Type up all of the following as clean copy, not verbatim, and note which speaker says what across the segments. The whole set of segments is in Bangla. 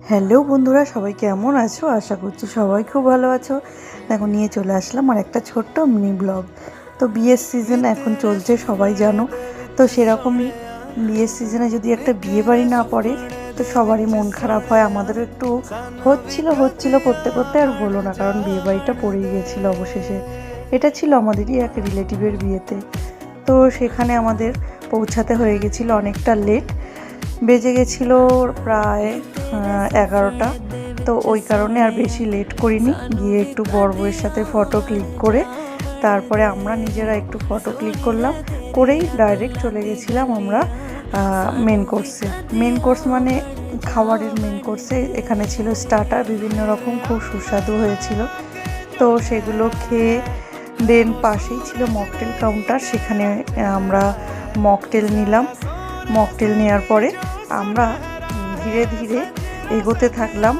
Speaker 1: হ্যালো বন্ধুরা, সবাই কেমন আছো? আশা করছি সবাই খুব ভালো আছো। দেখো নিয়ে চলে আসলাম আর একটা ছোট্ট মিনি ব্লগ। তো বিয়ের সিজন এখন চলছে, সবাই জানো। তো সেরকমই বিয়ের সিজনে যদি একটা বিয়ে বাড়ি না পড়ে তো সবারই মন খারাপ হয়। আমাদেরও একটু হচ্ছিল করতে করতে আর হলো না, কারণ বিয়ে বাড়িটা পড়েই গিয়েছিল অবশেষে। এটা ছিল আমাদেরই এক রিলেটিভের বিয়েতে। তো সেখানে আমাদের পৌঁছাতে হয়ে গেছিলো অনেকটা লেট, বেজে গেছিলো প্রায় 11টা। তো ওই কারণে আর বেশি লেট করিনি, গিয়ে একটু বর বউয়ের সাথে ফটো ক্লিক করে তারপরে আমরা নিজেরা একটু ফটো ক্লিক করলাম, করেই ডাইরেক্ট চলে গেছিলাম আমরা মেন কোর্সে। মেন কোর্স মানে খাবারের মেন কোর্সে এখানে ছিল স্টার্টার বিভিন্ন রকম, খুব সুস্বাদু হয়েছিল। তো সেগুলো খেয়ে দেন পাশেই ছিল মকটেল কাউন্টার, সেখানে আমরা মকটেল নিলাম। মকটেল নেওয়ার পরে আমরা ধীরে ধীরে এগোতে থাকলাম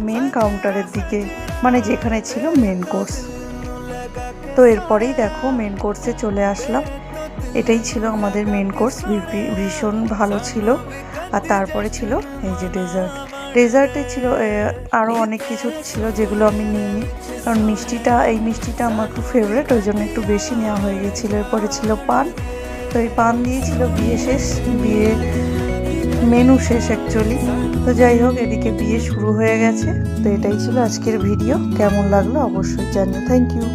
Speaker 1: মেন কাউন্টারের দিকে, মানে যেখানে ছিল মেন কোর্স। তো এরপরেই দেখো মেন কোর্সে চলে আসলাম। এটাই ছিল আমাদের মেন কোর্স, ভীষণ ভালো ছিল। আর তারপরে ছিল এই যে ডেজার্টে ছিল আরও অনেক কিছু ছিল যেগুলো আমি নিইনি, কারণ এই মিষ্টিটা আমার খুব ফেভারিট, ওই জন্য একটু বেশি নেওয়া হয়ে গেছিলো। এরপরে ছিল পান। তো এই পান দিয়েছিল বিয়ে মেনু শেষ অ্যাকচুয়ালি। তো যাই হোক, এদিকে বিয়ে শুরু হয়ে গেছে। তো এটাই ছিল আজকের ভিডিও। কেমন লাগলো অবশ্যই জানিও। Thank you.